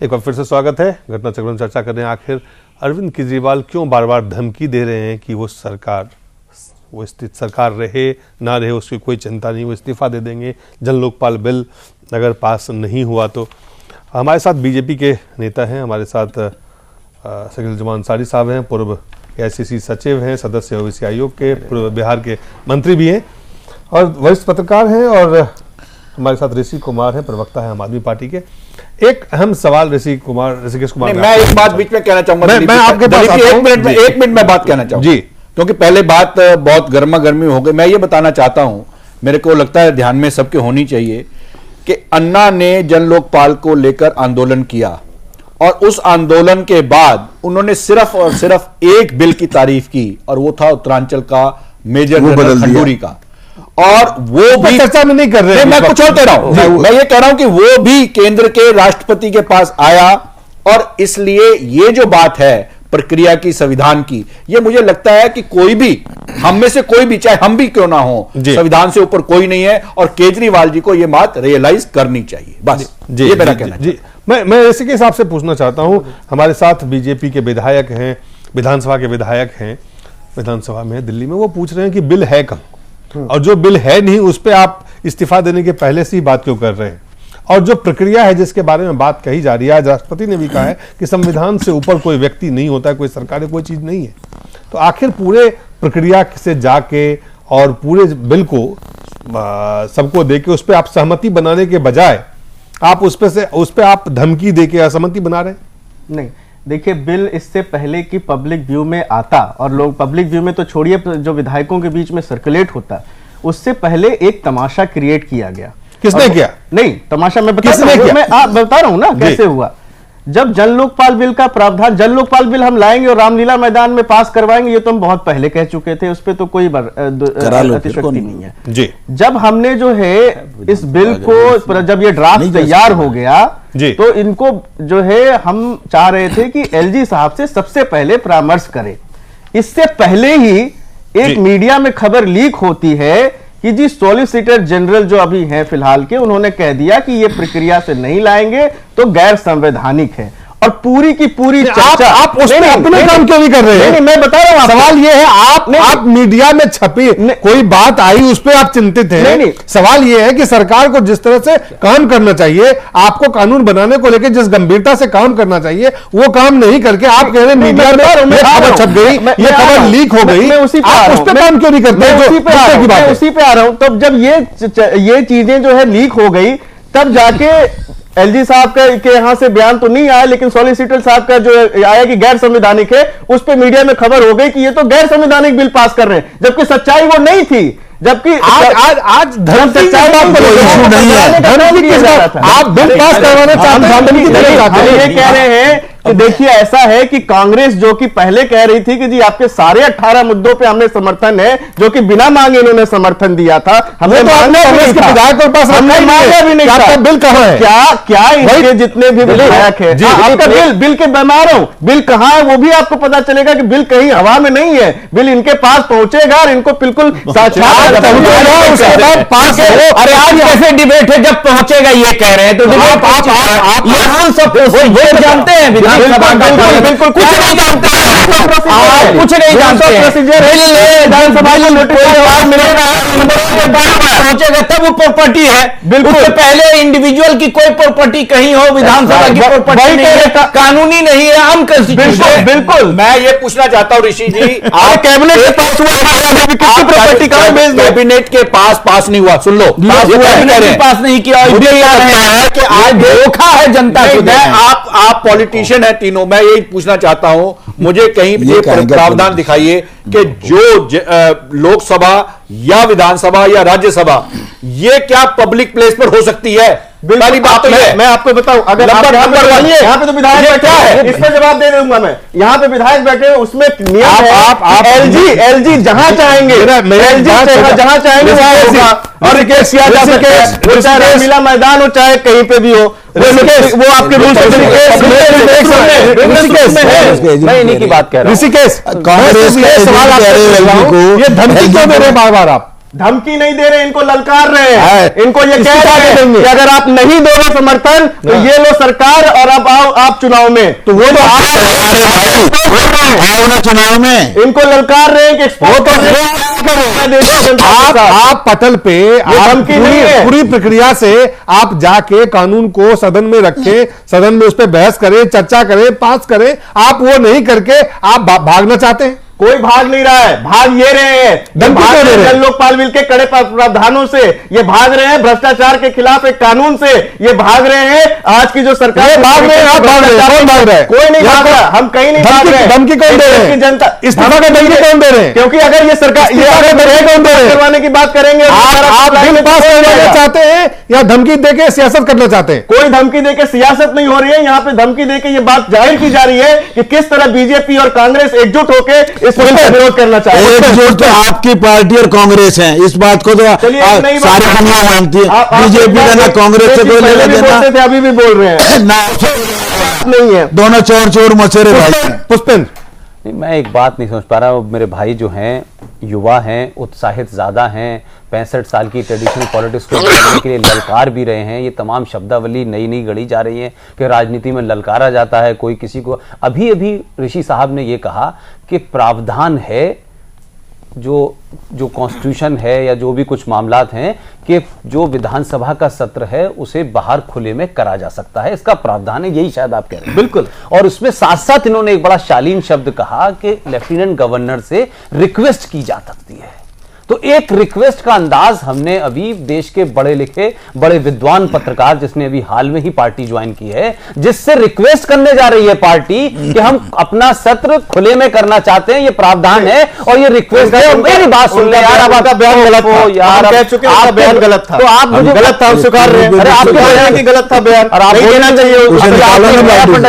एक बार फिर से स्वागत है। घटना चक्र में चर्चा कर रहे हैं आखिर अरविंद केजरीवाल क्यों बार बार धमकी दे रहे हैं कि वो सरकार रहे ना रहे उसकी कोई चिंता नहीं, वो इस्तीफा दे देंगे जन लोकपाल बिल अगर पास नहीं हुआ तो। हमारे साथ बीजेपी के नेता हैं, हमारे साथ शकील जुमान अंसारी साहब हैं, पूर्व AICC सचिव हैं, सदस्य ओबीसी आयोग के, पूर्व बिहार के मंत्री भी हैं और वरिष्ठ पत्रकार हैं, और हमारे साथ ऋषि कुमार हैं, प्रवक्ता हैं आम आदमी पार्टी के। एक अहम सवाल ऋषिकेश कुमार, मैं एक बात बीच में कहना चाहूंगा, मैं आपके पास एक मिनट में बात कहना चाहूंगा जी, क्योंकि पहले बात बहुत गर्मा गर्मी हो गई। मैं ये बताना चाहता हूं, मेरे को लगता है ध्यान में सबके होनी चाहिए कि अन्ना ने जन लोकपाल को लेकर आंदोलन किया और उस आंदोलन के बाद उन्होंने सिर्फ और सिर्फ एक बिल की तारीफ की और वो था उत्तरांचल का मेजर जनरल खंडूरी का, और वो भी चर्चा में नहीं कर रहे हैं। मैं कुछ और कह रहा हूं, मैं ये कह रहा हूं कि वो भी केंद्र के राष्ट्रपति के पास आया, और इसलिए ये जो बात है प्रक्रिया की, संविधान की, ये मुझे लगता है कि कोई भी, हम में से कोई भी, चाहे हम भी क्यों ना हो, संविधान से ऊपर कोई नहीं है, और केजरीवाल जी को ये बात रियलाइज करनी चाहिए। बस ये मेरा कहना है। मैं इसी के हिसाब से पूछना चाहता हूं, हमारे साथ बीजेपी के विधायक हैं, विधानसभा के विधायक हैं, विधानसभा में दिल्ली में, वो पूछ रहे हैं कि बिल है कब, और जो बिल है नहीं उस पर आप इस्तीफा देने के पहले से ही बात क्यों कर रहे हैं, और जो प्रक्रिया है जिसके बारे में बात कही जा रही है, आज राष्ट्रपति ने भी कहा है कि संविधान से ऊपर कोई व्यक्ति नहीं होता है, कोई सरकार है, कोई चीज नहीं है। तो आखिर पूरे प्रक्रिया से जाके और पूरे बिल को सबको देके उस पर आप सहमति बनाने के बजाय आप उस पर आप धमकी देके असहमति बना रहे हैं। नहीं, देखिए, बिल इससे पहले कि पब्लिक व्यू में आता, और लोग पब्लिक व्यू में तो छोड़िए, जो विधायकों के बीच में सर्कुलेट होता, उससे पहले एक तमाशा क्रिएट किया गया। किसने किया? नहीं, तमाशा मैं बता रहा हूं ना कैसे हुआ। जब जन लोकपाल बिल का प्रावधान, जन लोकपाल बिल हम लाएंगे और रामलीला मैदान में पास करवाएंगे, ये तो हम बहुत पहले कह चुके थे, उस पर तो कोई अतिशयोक्ति नहीं है जी। जब हमने जो है इस बिल को, जब ये ड्राफ्ट तैयार हो गया, तो इनको जो है हम चाह रहे थे कि LG साहब से सबसे पहले परामर्श करें। इससे पहले ही एक मीडिया में खबर लीक होती है कि जी सॉलिसिटर जनरल जो अभी हैं फिलहाल के, उन्होंने कह दिया कि ये प्रक्रिया से नहीं लाएंगे तो गैर संवैधानिक है, और पूरी की पूरी चर्चा। आप उस पे अपना काम क्यों नहीं कर रहे हैं? नहीं, मैं बता रहा हूं, सवाल ये है, आप मीडिया में छपी कोई बात आई उस पे आप चिंतित हैं। नहीं, सवाल ये है कि सरकार को जिस तरह से काम करना चाहिए, आपको कानून बनाने को लेकर जिस गंभीरता से काम करना चाहिए, वो काम नहीं करके आप कह रहे हैं मीडिया में खबर छप गई, ये खबर लीक हो गई, आप उस पर काम क्यों नहीं करते? उसी पे आ रहा हूं। तब जब ये चीजें जो है लीक हो गई, तब जाके LG साहब के यहाँ से बयान तो नहीं आया, लेकिन सॉलिसिटर साहब का जो आया कि गैर संवैधानिक है, उस पे मीडिया में खबर हो गई कि ये तो गैर संवैधानिक बिल पास कर रहे हैं, जबकि सच्चाई वो नहीं थी। जबकि आज धर्म सच्चाई आप बिल पास करवाना चाहते हैं। ये कह रहे हैं कि देखिए, ऐसा है कि कांग्रेस जो कि पहले कह रही थी कि जी आपके सारे 18 मुद्दों पे हमने समर्थन है, जो कि बिना मांगे इन्होंने समर्थन दिया था, हमने कांग्रेस के विधायक के पास हमने मांगा भी नहीं था। बिल कहां है? क्या इनके जितने भी विधायक है, आपका बिल के बना रहा हूं, बिल कहां है वो भी आपको पता चलेगा कि बिल कहीं हवा में नहीं है, बिल इनके पास पहुंचेगा और इनको बिल्कुल साक्षात। अरे आज कैसे डिबेट है जब पहुंचेगा ये कह रहे हैं, तो आप सब जानते हैं, बिल्कुल कुछ नहीं जानते हैं, कुछ नहीं जानते पहुंचेगा तब वो प्रॉपर्टी है। बिल्कुल पहले इंडिविजुअल की कोई प्रॉपर्टी कहीं हो, विधानसभा की प्रॉपर्टी नहीं है, कानूनी नहीं है, हम कॉन्स्टिट्यूशन। बिल्कुल मैं ये पूछना चाहता हूं ऋषि जी, आप कैबिनेट के पास प्रॉपर्टी का कैबिनेट के पास नहीं हुआ, सुन लो, पास नहीं किया, कि आज धोखा है जनता को। आप पॉलिटिशियन है तीनों, मैं यही पूछना चाहता हूं, मुझे कहीं ये प्रावधान दिखाइए कि जो लोकसभा या विधानसभा या राज्यसभा, ये क्या पब्लिक प्लेस पर हो सकती है? पहली बात तो है, मैं आपको बताऊं, अगर यहाँ पे तो विधायक क्या है, इस पर जवाब दे दूंगा मैं। यहाँ पे विधायक बैठे, उसमें नियम है, LG जहां चाहेंगे, जहां चाहेंगे वहां होगा, और केस किया जा सके, चाहे रामलीला मैदान हो चाहे कहीं पे भी हो, वो आपके रूल्स मैं इन्हीं की बात कह रहा हूं। ऋषिकेश, कांग्रेस के सवाल ये धमकी क्यों दे रहे हैं बार बार आप? धमकी नहीं दे रहे, इनको ललकार रहे हैं, इनको ये कह रहे हैं कि अगर आप नहीं दोगे समर्थन तो ये लो सरकार और अब आओ आप चुनाव में। तो वो तो चुनाव में इनको ललकार रहे हैं कि आप पटल पे धमकी नहीं है। पूरी प्रक्रिया से आप जाके कानून को सदन में रखें, सदन में उस पर बहस करें, चर्चा करें, पास करें। आप वो नहीं करके आप भागना चाहते हैं। कोई भाग नहीं रहा है, भाग ये रहे हैं, जन लोकपाल बिल के कड़े प्रावधानों से ये भाग रहे हैं, भ्रष्टाचार के खिलाफ एक कानून से ये भाग रहे हैं। आज की जो सरकार भाग रहे हैं, कौन भाग रहा है? कोई नहीं भाग रहा, हम कहीं नहीं भाग रहे। धमकी कौन दे रहे हैं? जनता इस्तीफा का धमकी कौन दे रहे हैं? क्योंकि अगर ये सरकार करवाने की बात करेंगे, आप बिल पास करवाना चाहते हैं या धमकी देके सियासत करना चाहते हैं? कोई धमकी देके सियासत नहीं हो रही है, यहाँ पे धमकी देके ये बात जाहिर की जा रही है कि किस तरह बीजेपी और कांग्रेस एकजुट होकर इस बिल का विरोध करना चाहते हैं। एकजुट तो आपकी पार्टी और कांग्रेस है, इस बात को तो सारी दुनिया मानती है। बीजेपी का ना कांग्रेस से कोई लेना देना, अभी भी बोल रहे हैं नहीं है, दोनों चोर चोर मचेरे भाई। पुष्पेंद्र, मैं एक बात नहीं समझ पा रहा हूँ। मेरे भाई जो हैं युवा हैं, उत्साहित ज़्यादा हैं, 65 साल की ट्रेडिशनल पॉलिटिक्स को करने के लिए ललकार भी रहे हैं। ये तमाम शब्दावली नई नई गढ़ी जा रही है कि राजनीति में ललकारा जाता है कोई किसी को। अभी अभी ऋषि साहब ने ये कहा कि प्रावधान है जो कॉन्स्टिट्यूशन है या जो भी कुछ मामलात हैं कि जो विधानसभा का सत्र है उसे बाहर खुले में करा जा सकता है, इसका प्रावधान है। यही शायद आप कह रहे हैं। बिल्कुल। और उसमें साथ साथ इन्होंने एक बड़ा शालीन शब्द कहा कि लेफ्टिनेंट गवर्नर से रिक्वेस्ट की जा सकती है। तो एक रिक्वेस्ट का अंदाज हमने अभी देश के बड़े लिखे बड़े विद्वान पत्रकार, जिसने अभी हाल में ही पार्टी ज्वाइन की है, जिससे रिक्वेस्ट करने जा रही है पार्टी कि हम अपना सत्र खुले में करना चाहते हैं, ये प्रावधान है और ये रिक्वेस्ट है। और मेरी बात सुन ले यार, आपका बयान गलत था यार, कह चुके हैं बयान गलत था, तो आप मुझे गलत था स्वीकार रहे हैं। अरे आपके बयान की गलत था बयान, और आप बोलना चाहिए।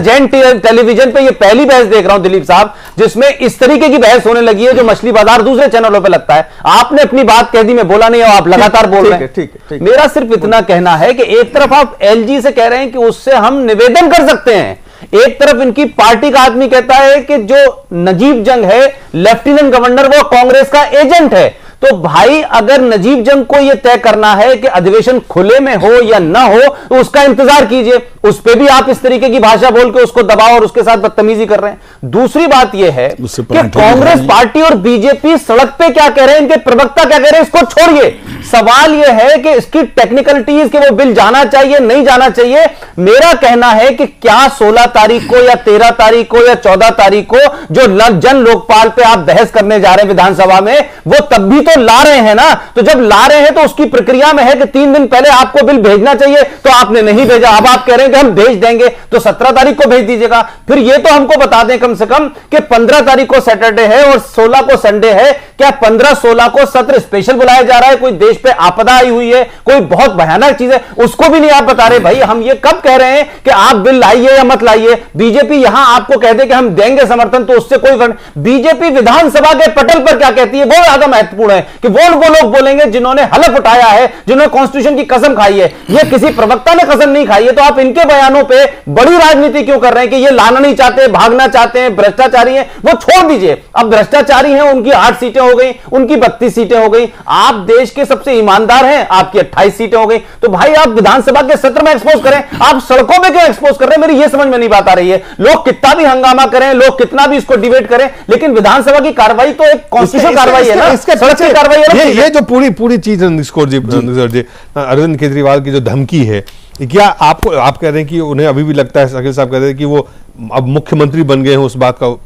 जैन टेलीविजन पे ये पहली बहस देख रहा हूं दिलीप साहब, जिसमें इस तरीके की बहस होने लगी है जो मछली बाजार दूसरे चैनलों पे लगता है। आपने अपनी बात कह दी, मैं बोला नहीं, आप लगातार बोल रहे हैं। ठीक है। मेरा सिर्फ इतना कहना है कि एक तरफ आप एलजी से कह रहे हैं कि उससे हम निवेदन कर सकते हैं, एक तरफ इनकी पार्टी का आदमी कहता है कि जो नजीब जंग है लेफ्टिनेंट गवर्नर वो कांग्रेस का एजेंट है। तो भाई अगर नजीब जंग को यह तय करना है कि अधिवेशन खुले में हो या ना हो तो उसका इंतजार कीजिए। उस पे भी आप इस तरीके की भाषा बोल के उसको दबाओ और उसके साथ बदतमीजी कर रहे हैं। दूसरी बात यह है कि कांग्रेस पार्टी और बीजेपी सड़क पे क्या कह रहे हैं, इनके प्रवक्ता क्या कह रहे हैं, इसको छोड़िए। सवाल यह है कि इसकी टेक्निकलिटीज कि वो बिल जाना चाहिए नहीं जाना चाहिए। मेरा कहना है कि क्या 16 तारीख को या 13 तारीख को या 14 तारीख को जो जन लोकपाल पे आप बहस करने जा रहे हैं विधानसभा में, वो तब भी तो ला रहे हैं ना। तो जब ला रहे हैं तो उसकी प्रक्रिया में है कि 3 दिन पहले आपको बिल भेजना चाहिए, तो आपने नहीं भेजा। अब आप कह रहे हैं कि हम भेज देंगे, तो 17 तारीख को भेज दीजिएगा। फिर यह तो हमको बता दें कम से कम कि 15 तारीख को सैटरडे है और 16 को संडे है। क्या 15-16 को सत्र स्पेशल बुलाया जा रहा है? कोई देश पे आपदा आई हुई है, कोई बहुत भयानक चीज है, उसको भी नहीं आप बता रहे। भाई हम ये कब कह रहे हैं कि आप बिल लाइए या मत लाइए? बीजेपी यहां आपको कह दे कि हम देंगे समर्थन, तो उससे कोई फर्क। बीजेपी विधानसभा के पटल पर क्या कहती है वो ज्यादा महत्वपूर्ण है कि वो लोग बोलेंगे जिन्होंने हलफ उठाया है, जिन्होंने कॉन्स्टिट्यूशन की कसम खाई है। ये किसी प्रवक्ता ने कसम नहीं खाई है, तो आप इनके बयानों पे बड़ी राजनीति क्यों कर रहे हैं कि ये लाना नहीं चाहते, भागना चाहते हैं, भ्रष्टाचारी हैं? वो छोड़ दीजिए। अब भ्रष्टाचारी हैं, उनकी 8 सीटें हो गई, उनकी 32 सीटें हो गई। आप देश के सबसे ईमानदार हैं, आपकी 28 सीटें हो गई। तो भाई आप विधानसभा के सत्र में एक्सपोज करें, आप सड़कों में क्यों एक्सपोज कर रहे हैं? मेरी ये समझ में नहीं बात आ रही है। लोग कितना भी हंगामा करें, लोग कितना भी इसको डिबेट करें, लेकिन विधानसभा की कार्रवाई तो एक कॉन्स्टिट्यूशनल कार्रवाई है ना, सड़क की कार्रवाई है। ये जो पूरी चीज अरविंद केजरीवाल की जो धमकी है, क्या आप कह रहे हैं कि उन्हें अभी भी लगता है, शकील साहब कह रहे हैं कि वो अब मुख्यमंत्री बन गए हैं,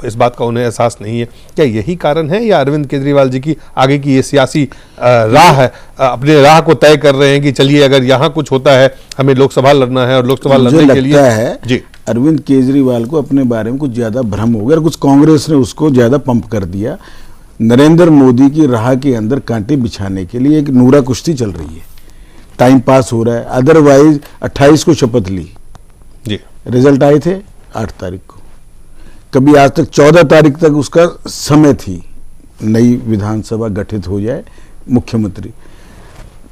इस बात का उन्हें एहसास नहीं है? क्या यही कारण है या अरविंद केजरीवाल जी की आगे की ये सियासी राह है, अपने राह को तय कर रहे हैं कि चलिए अगर यहाँ कुछ होता है हमें लोकसभा लड़ना है और लोकसभा लड़ने के लिए है जी अरविंद केजरीवाल को अपने बारे में कुछ ज्यादा भ्रम हो गया और कुछ कांग्रेस ने उसको ज्यादा पंप कर दिया। नरेंद्र मोदी की राह के अंदर कांटे बिछाने के लिए एक नूरा कुश्ती चल रही है, टाइम पास हो रहा है। अदरवाइज 28 को शपथ ली जी, रिजल्ट आए थे 8 तारीख को, कभी आज तक 14 तारीख तक उसका समय थी नई विधानसभा गठित हो जाए, मुख्यमंत्री।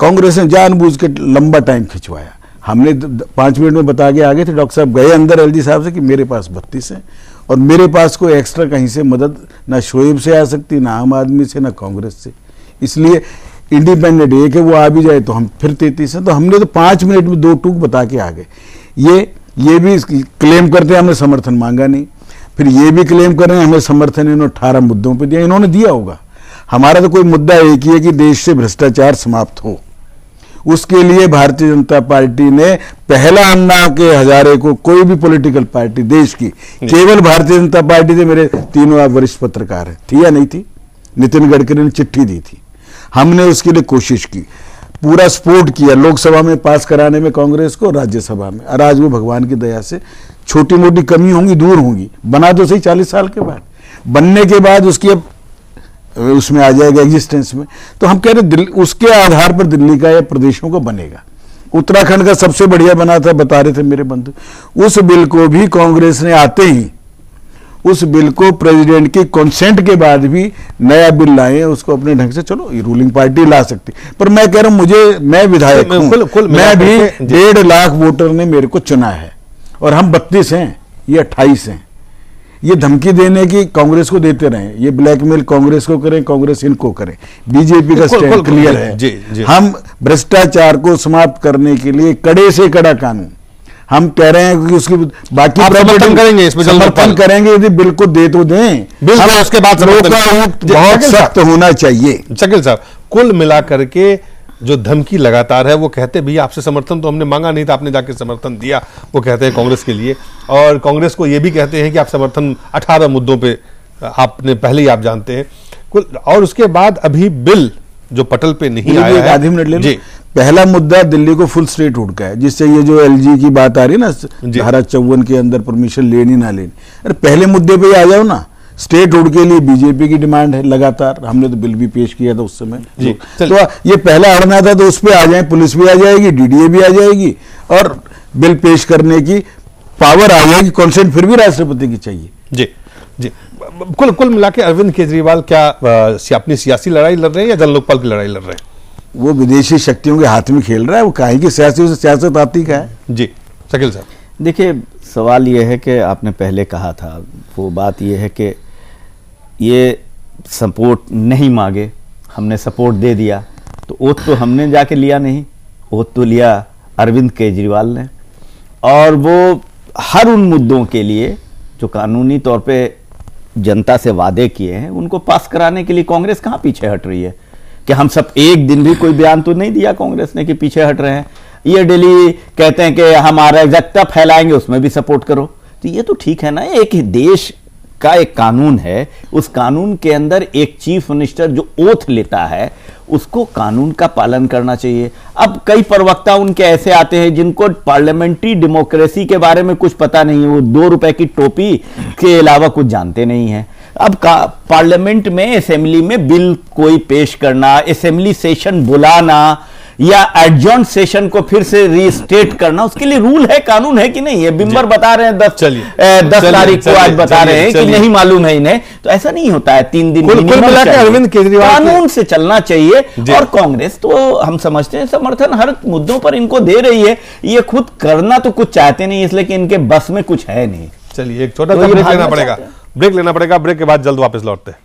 कांग्रेस ने जानबूझ के लंबा टाइम खिंचवाया। हमने 5 मिनट में बता के आगे थे, डॉक्टर साहब गए अंदर एलजी साहब से कि मेरे पास 32 है और मेरे पास कोई एक्स्ट्रा कहीं से मदद ना शोएब से आ सकती, ना आम आदमी से, ना कांग्रेस से। इसलिए इंडिपेंडेंट है कि वो आ भी जाए तो हम फिर 33 हैं। तो हमने तो 5 मिनट में 2 टूक बता के आ गए। ये भी क्लेम करते हैं हमने समर्थन मांगा नहीं, फिर ये भी क्लेम कर रहे हैं हमें समर्थन इन्होंने 18 मुद्दों पे दिया। इन्होंने दिया होगा, हमारा तो कोई मुद्दा एक ही है कि देश से भ्रष्टाचार समाप्त हो। उसके लिए भारतीय जनता पार्टी ने पहला अन्ना के हजारे को, कोई भी पॉलिटिकल पार्टी देश की, केवल भारतीय जनता पार्टी से, मेरे तीनों आप वरिष्ठ पत्रकार हैं, थी या नहीं थी, नितिन गडकरी ने चिट्ठी दी थी, हमने उसके लिए कोशिश की, पूरा सपोर्ट किया लोकसभा में पास कराने में कांग्रेस को, राज्यसभा में। और आज वो भगवान की दया से छोटी मोटी कमी होंगी दूर होंगी, बना तो सही 40 साल के बाद, बनने के बाद उसकी अब उसमें आ जाएगा एग्जिस्टेंस में। तो हम कह रहे उसके आधार पर दिल्ली का या प्रदेशों का बनेगा। उत्तराखंड का सबसे बढ़िया बना था, बता रहे थे मेरे बंधु, उस बिल को भी कांग्रेस ने आते ही, उस बिल को प्रेसिडेंट की कंसेंट के बाद भी नया बिल लाए, उसको अपने ढंग से, चलो ये रूलिंग पार्टी ला सकती, पर मैं कह रहा हूं मैं विधायक हूं, मैं भी 1.5 लाख वोटर ने मेरे को चुना है और हम 32 हैं, ये 28 हैं। ये धमकी देने की कांग्रेस को देते रहे, ये ब्लैकमेल कांग्रेस को करें, कांग्रेस इनको करें। बीजेपी का स्टैंड क्लियर है, हम भ्रष्टाचार को समाप्त करने के लिए कड़े से कड़ा कानून हम कह रहे हैं कि उसकी बाकी समर्थन करेंगे, इसमें समर्थन करेंगे, यदि बिल को दे तो दें, बिल उसके बाद बहुत सख्त होना चाहिए। शकील साहब, कुल मिलाकर के जो धमकी लगातार है, वो कहते भैया आपसे समर्थन तो हमने मांगा नहीं था, आपने जाके समर्थन दिया, वो कहते हैं कांग्रेस के लिए, और कांग्रेस को ये भी कहते हैं कि आप समर्थन 18 मुद्दों पे आपने पहले ही आप जानते हैं कुल, और उसके बाद अभी बिल जो पटल पे नहीं आया है। आधी मिनट ले लो। पहला मुद्दा दिल्ली को फुल स्टेट हुड का है, जिससे ये जो एलजी की बात आ रही है ना, धारा 54 के अंदर परमिशन लेनी ना लेनी, अरे पहले मुद्दे पे आ जाओ ना। स्टेट हुड के लिए बीजेपी की डिमांड है लगातार, हमने तो बिल भी पेश किया था उस समय। तो ये पहला अड़ना था, तो उस पर आ जाए, पुलिस भी आ जाएगी, डीडीए भी आ जाएगी, और बिल पेश करने की पावर आ जाएगी। कॉन्सेंट फिर भी राष्ट्रपति की चाहिए। जी जी, कुल मिला के अरविंद केजरीवाल क्या अपनी सियासी लड़ाई लड़ रहे हैं या जन लोकपाल की लड़ाई लड़ रहे हैं? वो विदेशी शक्तियों के हाथ में खेल रहा है, वो काहे की सियासत आती का है। जी शकील साहब, देखिए सवाल ये है कि आपने पहले कहा था, वो बात ये है कि ये सपोर्ट नहीं मांगे, हमने सपोर्ट दे दिया, तो ओथ तो हमने जाके लिया नहीं, ओथ तो लिया अरविंद केजरीवाल ने। और वो हर उन मुद्दों के लिए जो कानूनी तौर पे जनता से वादे किए हैं, उनको पास कराने के लिए कांग्रेस कहाँ पीछे हट रही है? कि हम सब एक दिन भी कोई बयान तो नहीं दिया कांग्रेस ने कि पीछे हट रहे हैं। ये डेली कहते हैं कि हम अराजकता फैलाएंगे, उसमें भी सपोर्ट करो, तो ये तो ठीक है ना। एक देश का एक कानून है, उस कानून के अंदर एक चीफ मिनिस्टर जो ओथ लेता है, उसको कानून का पालन करना चाहिए। अब कई प्रवक्ता उनके ऐसे आते हैं जिनको पार्लियामेंट्री डेमोक्रेसी के बारे में कुछ पता नहीं है, वो 2 रुपए की टोपी के अलावा कुछ जानते नहीं है। अब पार्लियामेंट में, असेंबली में बिल कोई पेश करना, असेंबली सेशन बुलाना या एडजॉर्न सेशन को फिर से रीस्टेट करना, उसके लिए रूल है, कानून है कि नहीं? ये बिम्बर बता रहे हैं 10 तारीख को, आज बता रहे हैं कि नहीं मालूम है इन्हें, तो ऐसा नहीं होता है। 3 दिन अरविंद केजरीवाल कानून से चलना चाहिए। और कांग्रेस तो हम समझते हैं समर्थन हर मुद्दों पर इनको दे रही है, ये खुद करना तो कुछ चाहते नहीं, इसलिए कि इनके बस में कुछ है नहीं। चलिए एक छोटा सा ब्रेक लेना पड़ेगा, ब्रेक के बाद जल्द वापस लौटते हैं।